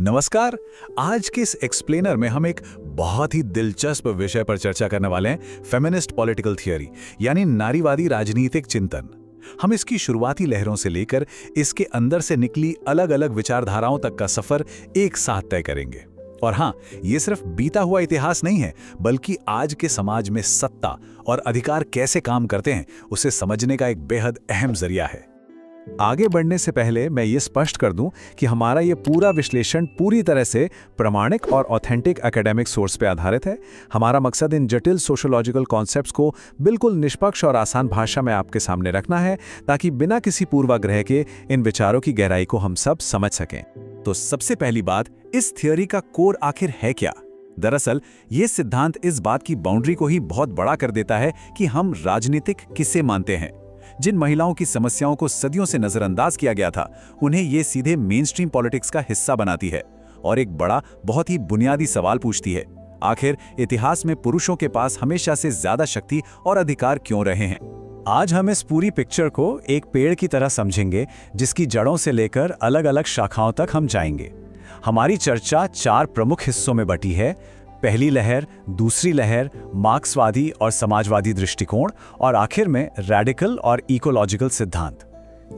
नमस्कार। आज के इस एक्सप्लेनर में हम एक बहुत ही दिलचस्प विषय पर चर्चा करने वाले हैं, फेमिनिस्ट पॉलिटिकल थियरी यानी नारीवादी राजनीतिक चिंतन। हम इसकी शुरुआती लहरों से लेकर इसके अंदर से निकली अलग अलग विचारधाराओं तक का सफर एक साथ तय करेंगे। और हाँ, ये सिर्फ बीता हुआ इतिहास नहीं है, बल्कि आज के समाज में सत्ता और अधिकार कैसे काम करते हैं उसे समझने का एक बेहद अहम जरिया है। आगे बढ़ने से पहले मैं ये स्पष्ट कर दूं कि हमारा ये पूरा विश्लेषण पूरी तरह से प्रामाणिक और ऑथेंटिक एकेडमिक सोर्स पे आधारित है। हमारा मकसद इन जटिल सोशियोलॉजिकल कॉन्सेप्ट्स को बिल्कुल निष्पक्ष और आसान भाषा में आपके सामने रखना है, ताकि बिना किसी पूर्वाग्रह के इन विचारों की गहराई को हम सब समझ सकें। तो सबसे पहली बात, इस थियोरी का कोर आखिर है क्या? दरअसल ये सिद्धांत इस बात की बाउंड्री को ही बहुत बड़ा कर देता है कि हम राजनीतिक किसे मानते हैं। जिन महिलाओं की समस्याओं को सदियों से नजरअंदाज किया गया था, उन्हें ये सीधे मेनस्ट्रीम पॉलिटिक्स का हिस्सा बनाती है और एक बड़ा, बहुत ही बुनियादी सवाल पूछती है, आखिर इतिहास में पुरुषों के पास हमेशा से ज्यादा शक्ति और अधिकार क्यों रहे हैं? आज हम इस पूरी पिक्चर को एक पेड़ की तरह समझेंगे, जिसकी जड़ों से लेकर अलग अलग शाखाओं तक हम जाएंगे। हमारी चर्चा 4 प्रमुख हिस्सों में बटी है: पहली लहर, दूसरी लहर, मार्क्सवादी और समाजवादी दृष्टिकोण, और आखिर में रैडिकल और इकोलॉजिकल सिद्धांत।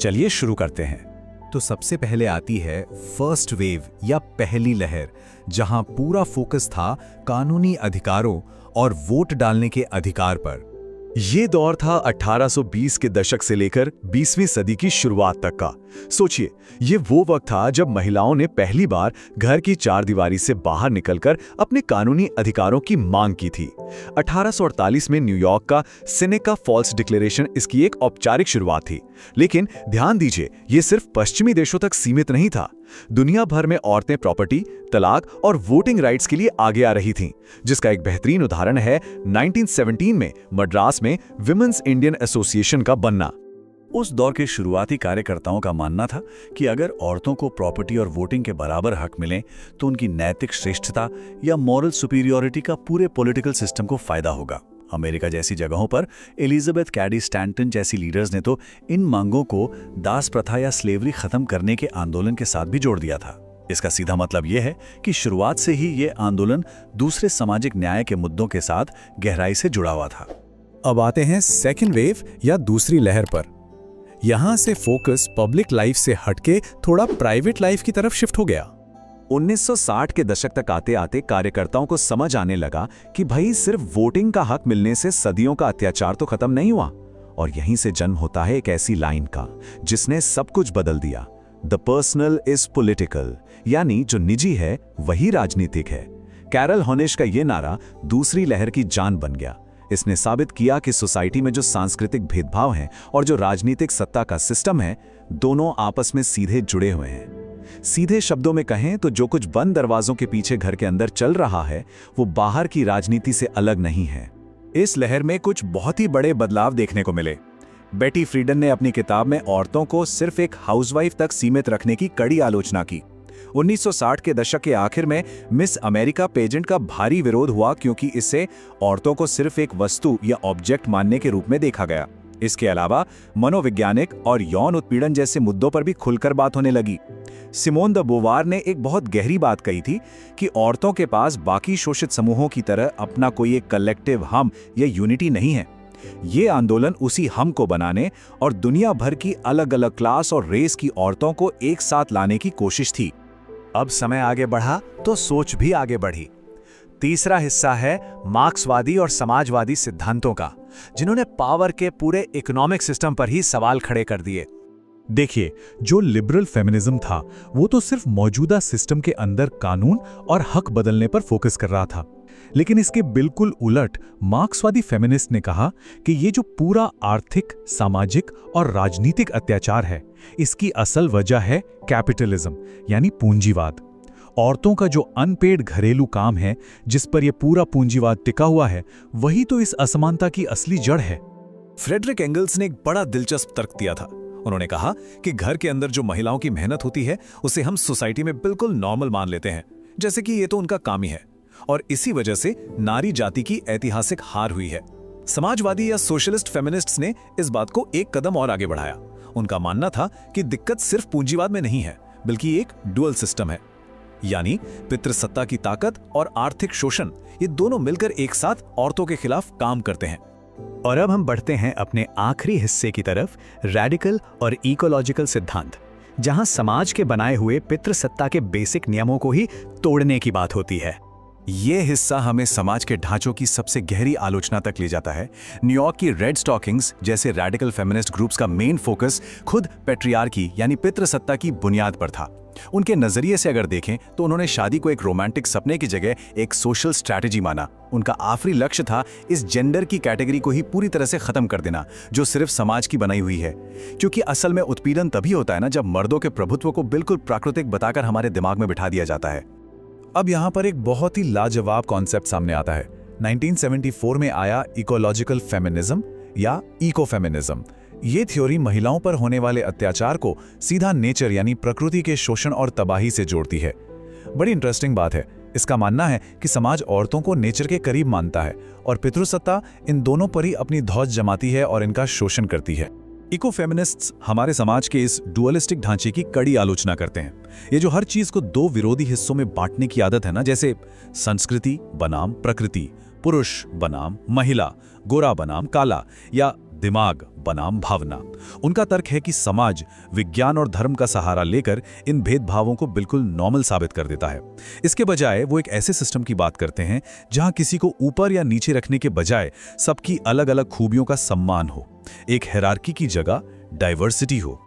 चलिए शुरू करते हैं। तो सबसे पहले आती है फर्स्ट वेव या पहली लहर, जहां पूरा फोकस था कानूनी अधिकारों और वोट डालने के अधिकार पर। ये दौर था 1820 के दशक से लेकर 20वीं सदी की शुरुआत तक का। सोचिए, ये वो वक्त था जब महिलाओं ने पहली बार घर की चारदीवारी से बाहर निकलकर अपने कानूनी अधिकारों की मांग की थी। 1848 में न्यूयॉर्क का सेनेका फॉल्स डिक्लेरेशन इसकी एक औपचारिक शुरुआत थी। लेकिन ध्यान दीजिए, ये सिर्फ पश्चिमी देशों तक सीमित नहीं था। दुनिया भर में औरतें प्रॉपर्टी, तलाक और वोटिंग राइट्स के लिए आगे आ रही थीं, जिसका एक बेहतरीन उदाहरण है 1917 में मद्रास में विमेंस इंडियन एसोसिएशन का बनना। उस दौर के शुरुआती कार्यकर्ताओं का मानना था कि अगर औरतों को प्रॉपर्टी और वोटिंग के बराबर हक मिले तो उनकी नैतिक श्रेष्ठता या मॉरल सुपीरियरिटी का पूरे पॉलिटिकल सिस्टम को फायदा होगा। अमेरिका जैसी जगहों पर एलिजाबेथ कैडी स्टैंटन जैसी लीडर्स ने तो इन मांगों को दास प्रथा या स्लेवरी खत्म करने के आंदोलन के साथ भी जोड़ दिया था। इसका सीधा मतलब यह है कि शुरुआत से ही ये आंदोलन दूसरे सामाजिक न्याय के मुद्दों के साथ गहराई से जुड़ा हुआ था। अब आते हैं सेकेंड वेव या दूसरी लहर पर। यहां से फोकस पब्लिक लाइफ से हटके थोड़ा प्राइवेट लाइफ की तरफ शिफ्ट हो गया। 1960 के दशक तक आते आते कार्यकर्ताओं को समझ आने लगा कि भाई, सिर्फ वोटिंग का हक मिलने से सदियों का अत्याचार तो खत्म नहीं हुआ। और यहीं से जन्म होता है एक ऐसी लाइन का जिसने सब कुछ बदल दिया: द पर्सनल इज पॉलिटिकल, यानी जो निजी है वही राजनीतिक है। कैरल होनेश का ये नारा दूसरी लहर की जान बन गया। इसने साबित किया कि सोसाइटी में जो सांस्कृतिक भेदभाव हैं और जो राजनीतिक सत्ता का सिस्टम है, दोनों आपस में सीधे जुड़े हुए हैं। सीधे शब्दों में कहें तो जो कुछ बंद दरवाजों के पीछे घर के अंदर चल रहा है, वो बाहर की राजनीति से अलग नहीं है। इस लहर में कुछ बहुत ही बड़े बदलाव देखने को मिले। बेटी फ्रीडन ने अपनी किताब में औरतों को सिर्फ एक हाउसवाइफ तक सीमित रखने की कड़ी आलोचना की। 1960 के दशक के आखिर में मिस अमेरिका पेजेंट का भारी विरोध हुआ, क्योंकि इससे औरतों को सिर्फ एक वस्तु या ऑब्जेक्ट मानने के रूप में देखा गया। इसके अलावा मनोवैज्ञानिक और यौन उत्पीड़न जैसे मुद्दों पर भी खुलकर बात होने लगी। सिमोन द बोवार ने एक बहुत गहरी बात कही थी कि औरतों के पास बाकी शोषित समूहों की तरह अपना कोई एक कलेक्टिव हम या यूनिटी नहीं है। ये आंदोलन उसी हम को बनाने और दुनिया भर की अलग अलग क्लास और रेस की औरतों को एक साथ लाने की कोशिश थी। अब समय आगे बढ़ा तो सोच भी आगे बढ़ी। तीसरा हिस्सा है मार्क्सवादी और समाजवादी सिद्धांतों का, जिन्होंने पावर के पूरे इकोनॉमिक सिस्टम पर ही सवाल खड़े कर दिए। देखिए, जो लिबरल फेमिनिज्म था वो तो सिर्फ मौजूदा सिस्टम के अंदर कानून और हक बदलने पर फोकस कर रहा था, लेकिन इसके बिल्कुल उलट मार्क्सवादी फेमिनिस्ट ने कहा कि ये जो पूरा आर्थिक, सामाजिक और राजनीतिक अत्याचार है, इसकी असल वजह है कैपिटलिज्म यानी पूंजीवाद। औरतों का जो अनपेड घरेलू काम है, जिस पर यह पूरा पूंजीवाद टिका हुआ है, वही तो इस असमानता की असली जड़ है। फ्रेडरिक एंगल्स ने एक बड़ा दिलचस्प तर्क दिया था। उन्होंने कहा कि घर के अंदर जो महिलाओं की मेहनत होती है, उसे हम सोसाइटी में बिल्कुल नॉर्मल मान लेते हैं, जैसे कि ये तो उनका काम ही है, और इसी वजह से नारी जाति की ऐतिहासिक हार हुई है। समाजवादी या सोशलिस्ट फेमिनिस्ट्स ने इस बात को एक कदम और आगे बढ़ाया। उनका मानना था कि दिक्कत सिर्फ पूंजीवाद में नहीं है, बल्कि एक डुअल सिस्टम है। यानी पितृसत्ता की ताकत और आर्थिक शोषण, ये दोनों मिलकर एक साथ औरतों के खिलाफ काम करते हैं। और अब हम बढ़ते हैं अपने आखिरी हिस्से की तरफ, रेडिकल और इकोलॉजिकल सिद्धांत, जहां समाज के बनाए हुए पितृसत्ता के बेसिक नियमों को ही तोड़ने की बात होती है। ये हिस्सा हमें समाज के ढांचों की सबसे गहरी आलोचना तक ले जाता है। न्यूयॉर्क की रेड स्टॉकिंग्स जैसे रेडिकल फेमिनिस्ट ग्रुप्स का मेन फोकस खुद पैट्रियार्की यानी पितृसत्ता की बुनियाद पर था। उनके नजरिए से अगर देखें तो उन्होंने शादी को एक रोमांटिक सपने की जगह एक सोशल स्ट्रैटेजी माना। उनका आखिरी लक्ष्य था इस जेंडर की कैटेगरी को ही पूरी तरह से खत्म कर देना, जो सिर्फ समाज की बनाई हुई है। क्योंकि असल में उत्पीड़न तभी होता है ना, जब मर्दों के प्रभुत्व को बिल्कुल प्राकृतिक बताकर हमारे दिमाग में बिठा दिया जाता है। अब यहाँ पर एक बहुत ही लाजवाब कॉन्सेप्ट सामने आता है। 1974 में आया इकोलॉजिकल फेमिनिज्म या इकोफेमिनिज्म। ये थ्योरी महिलाओं पर होने वाले अत्याचार को सीधा नेचर यानी प्रकृति के शोषण और तबाही से जोड़ती है। बड़ी इंटरेस्टिंग बात है। इसका मानना है कि समाज औरतों को नेचर के करीब मानता है और पितृसत्ता इन दोनों पर ही अपनी धौंस जमाती है और इनका शोषण करती है। इकोफेमिनिस्ट्स हमारे समाज के इस डुअलिस्टिक ढांचे की कड़ी आलोचना करते हैं। ये जो हर चीज को दो विरोधी हिस्सों में बांटने की आदत है ना, जैसे संस्कृति बनाम प्रकृति, पुरुष बनाम महिला, गोरा बनाम काला या दिमाग बनाम भावना। उनका तर्क है कि समाज विज्ञान और धर्म का सहारा लेकर इन भेदभावों को बिल्कुल नॉर्मल साबित कर देता है। इसके बजाय वो एक ऐसे सिस्टम की बात करते हैं जहां किसी को ऊपर या नीचे रखने के बजाय सबकी अलग अलग खूबियों का सम्मान हो, एक हायरार्की की जगह डाइवर्सिटी हो।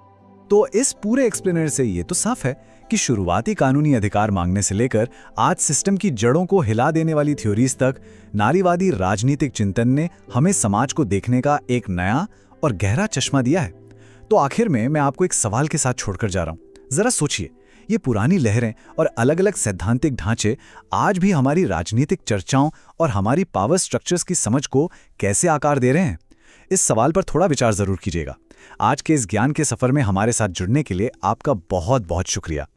तो इस पूरे एक्सप्लेनर से ये तो साफ है कि शुरुआती कानूनी अधिकार मांगने से लेकर आज सिस्टम की जड़ों को हिला देने वाली थ्योरीज तक, नारीवादी राजनीतिक चिंतन ने हमें समाज को देखने का एक नया और गहरा चश्मा दिया है। तो आखिर में मैं आपको एक सवाल के साथ छोड़कर जा रहा हूं। जरा सोचिए, ये पुरानी लहरें और अलग अलग सैद्धांतिक ढांचे आज भी हमारी राजनीतिक चर्चाओं और हमारी पावर स्ट्रक्चर्स की समझ को कैसे आकार दे रहे हैं? इस सवाल पर थोड़ा विचार जरूर कीजिएगा। आज के इस ज्ञान के सफर में हमारे साथ जुड़ने के लिए आपका बहुत बहुत शुक्रिया।